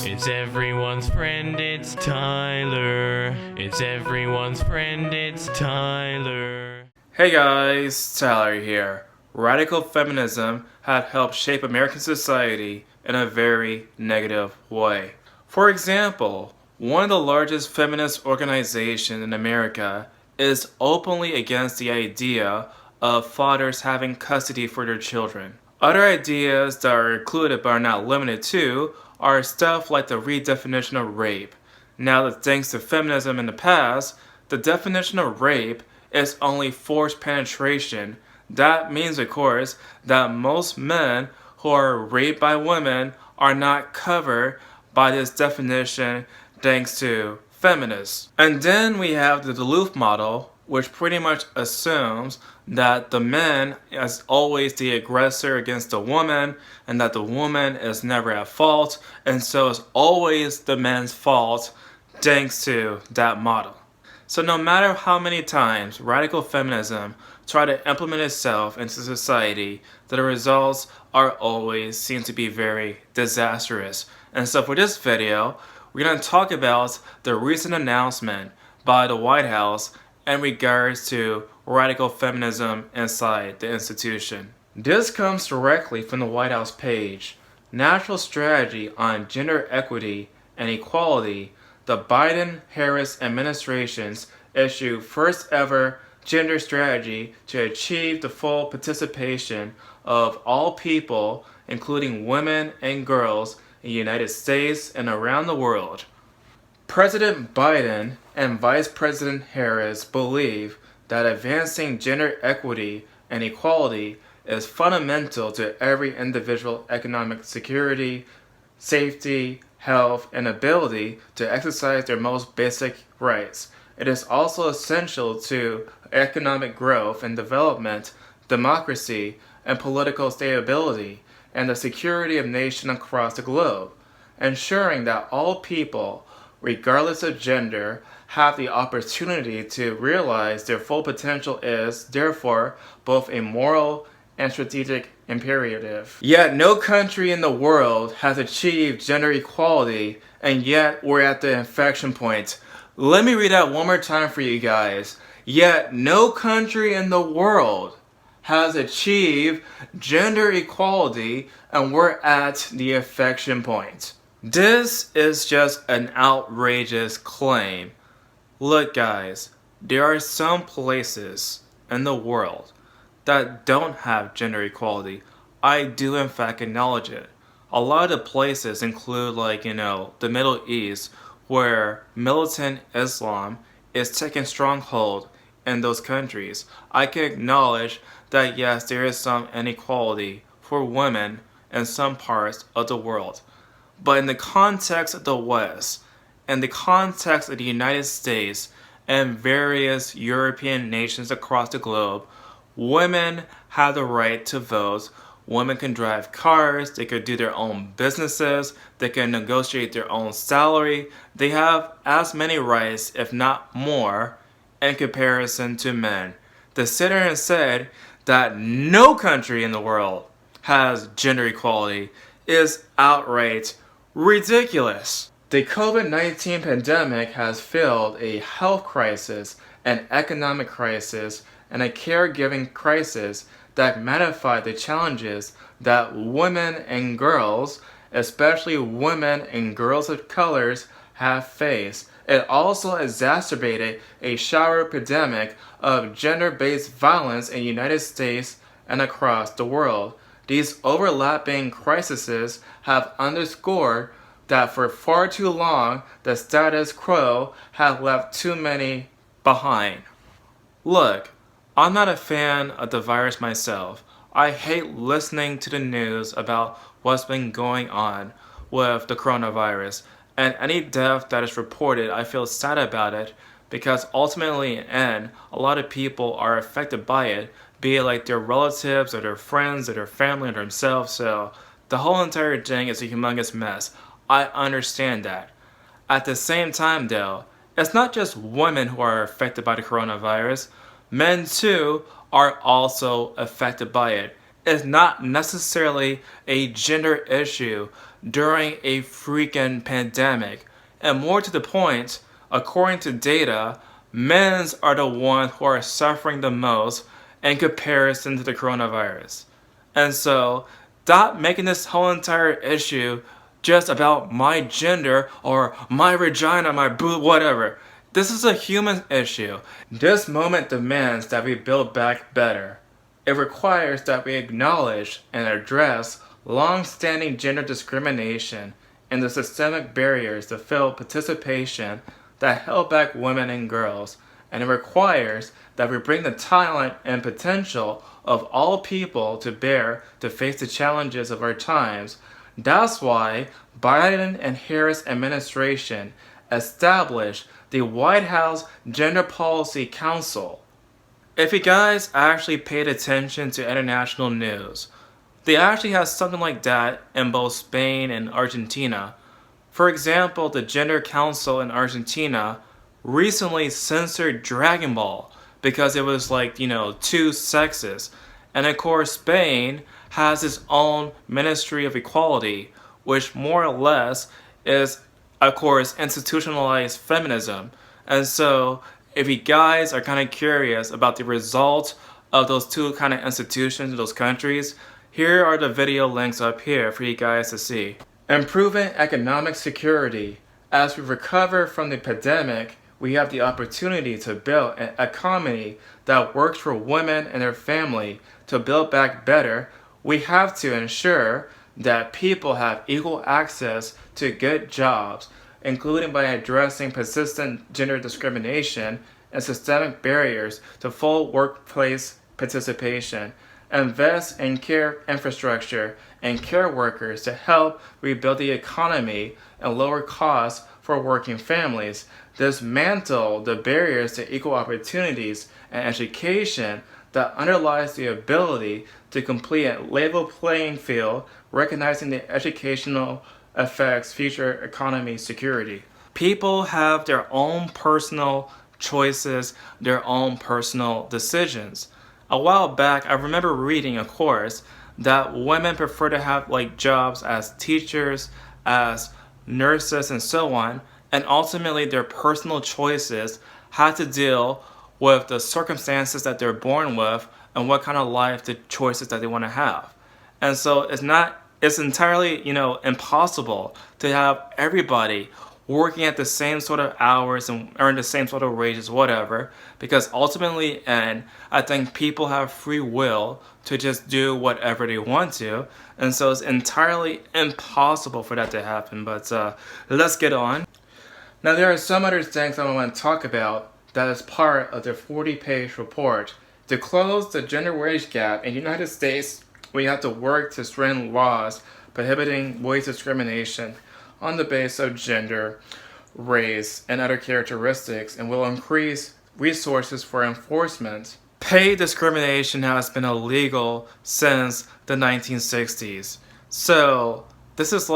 It's everyone's friend, it's Tyler. It's everyone's friend, it's Tyler. Hey guys, Tyler here. Radical feminism had helped shape American society in a very negative way. For example, one of the largest feminist organizations in America is openly against the idea of fathers having custody for their children. Other ideas that are included but are not limited to are stuff like the redefinition of rape. Now that thanks to feminism in the past, the definition of rape is only forced penetration. That means, of course, that most men who are raped by women are not covered by this definition thanks to feminists. And then we have the Duluth model, which pretty much assumes that the man is always the aggressor against the woman and that the woman is never at fault, and so it's always the man's fault thanks to that model. So no matter how many times radical feminism try to implement itself into society, the results are always seem to be very disastrous. And so for this video, we're going to talk about the recent announcement by the White House in regards to radical feminism inside the institution. This comes directly from the White House page. National Strategy on Gender Equity and Equality. The Biden-Harris administration's issued first ever gender strategy to achieve the full participation of all people, including women and girls, in the United States and around the world. President Biden and Vice President Harris believe that advancing gender equity and equality is fundamental to every individual's economic security, safety, health, and ability to exercise their most basic rights. It is also essential to economic growth and development, democracy, and political stability, and the security of nations across the globe, ensuring that all people, regardless of gender, have the opportunity to realize their full potential is, therefore, both a moral and strategic imperative. Yet no country in the world has achieved gender equality, and yet we're at the inflection point. Let me read that one more time for you guys. Yet no country in the world has achieved gender equality, and we're at the inflection point. This is just an outrageous claim. Look guys, there are some places in the world that don't have gender equality. I do in fact acknowledge it. A lot of the places include the Middle East, where militant Islam is taking stronghold in those countries. I can acknowledge that yes, there is some inequality for women in some parts of the world. But in the context of the West, in the context of the United States and various European nations across the globe, women have the right to vote. Women can drive cars, they can do their own businesses, they can negotiate their own salary. They have as many rights, if not more, in comparison to men. The citizen said that no country in the world has gender equality is outright ridiculous. The COVID-19 pandemic has filled a health crisis, an economic crisis, and a caregiving crisis that magnify the challenges that women and girls, especially women and girls of colors, have faced. It also exacerbated a shower epidemic of gender-based violence in the United States and across the world. These overlapping crises have underscored that for far too long, the status quo has left too many behind. Look, I'm not a fan of the virus myself. I hate listening to the news about what's been going on with the coronavirus. And any death that is reported, I feel sad about it because ultimately in the end, a lot of people are affected by it, be it like their relatives or their friends or their family or themselves. So the whole entire thing is a humongous mess. I understand that. At the same time though, it's not just women who are affected by the coronavirus. Men too are also affected by it. It's not necessarily a gender issue. during a freaking pandemic. And more to the point, according to data, men's are the ones who are suffering the most in comparison to the coronavirus. And so, stop making this whole entire issue just about my gender or my vagina, my boob, whatever. This is a human issue. This moment demands that we build back better. It requires that we acknowledge and address long-standing gender discrimination and the systemic barriers to fill participation that held back women and girls. And it requires that we bring the talent and potential of all people to bear to face the challenges of our times. That's why Biden and Harris administration established the White House Gender Policy Council. If you guys actually paid attention to international news, they actually have something like that in both Spain and Argentina. For example, the Gender Council in Argentina recently censored Dragon Ball because it was too sexist. And of course, Spain has its own Ministry of Equality, which more or less is, of course, institutionalized feminism. And so, if you guys are kind of curious about the results of those two kind of institutions in those countries, here are the video links up here for you guys to see. Improving economic security. As we recover from the pandemic, we have the opportunity to build an economy that works for women and their family. To build back better, we have to ensure that people have equal access to good jobs, including by addressing persistent gender discrimination and systemic barriers to full workplace participation. Invest in care infrastructure and care workers to help rebuild the economy and lower costs for working families. Dismantle the barriers to equal opportunities and education that underlies the ability to complete a level playing field, recognizing the educational affects future economy security. People have their own personal choices, their own personal decisions. A while back, I remember reading, of course, that women prefer to have jobs as teachers, as nurses, and so on, and ultimately their personal choices had to deal with the circumstances that they're born with and what kind of life, the choices that they want to have. And so it's entirely, impossible to have everybody working at the same sort of hours and earn the same sort of wages, whatever, because ultimately, and I think people have free will to just do whatever they want to, and so it's entirely impossible for that to happen. But let's get on. Now, there are some other things I want to talk about that is part of the 40-page report. To close the gender wage gap in the United States, we have to work to strengthen laws prohibiting wage discrimination on the basis of gender, race, and other characteristics, and will increase resources for enforcement. Pay discrimination has been illegal since the 1960s. So, this is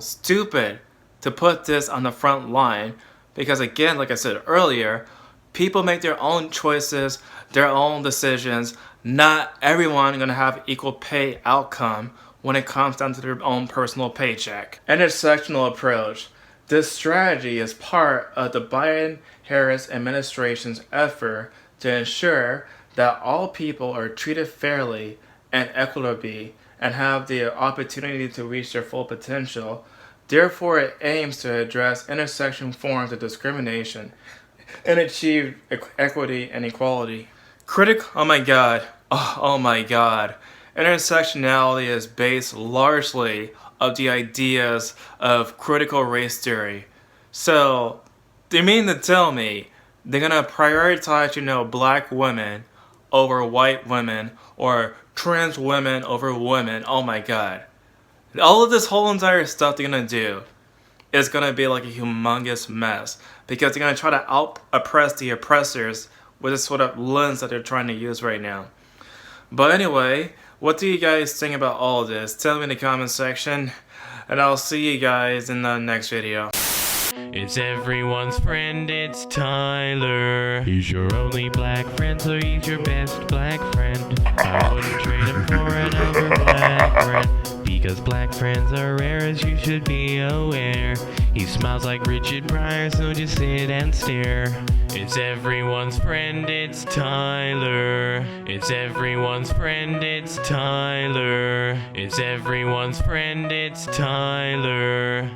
stupid to put this on the front line because, again, like I said earlier, people make their own choices, their own decisions. Not everyone going to have equal pay outcome when it comes down to their own personal paycheck. Intersectional approach. This strategy is part of the Biden-Harris administration's effort to ensure that all people are treated fairly and equitably and have the opportunity to reach their full potential. Therefore, it aims to address intersection forms of discrimination and achieve equity and equality. Oh my God. Intersectionality is based largely of the ideas of critical race theory. So, they mean to tell me they're gonna prioritize, black women over white women or trans women over women. Oh my God. All of this whole entire stuff they're gonna do is gonna be like a humongous mess because they're gonna try to oppress the oppressors with this sort of lens that they're trying to use right now. But anyway, what do you guys think about all of this? Tell me in the comment section, and I'll see you guys in the next video. It's everyone's friend, it's Tyler. He's your only black friend, so he's your best black friend. I wouldn't trade him for another black friend. because black friends are rare, as you should be aware. He smiles like Richard Pryor, so just sit and stare. It's everyone's friend, it's Tyler. It's everyone's friend, it's Tyler. It's everyone's friend, it's Tyler.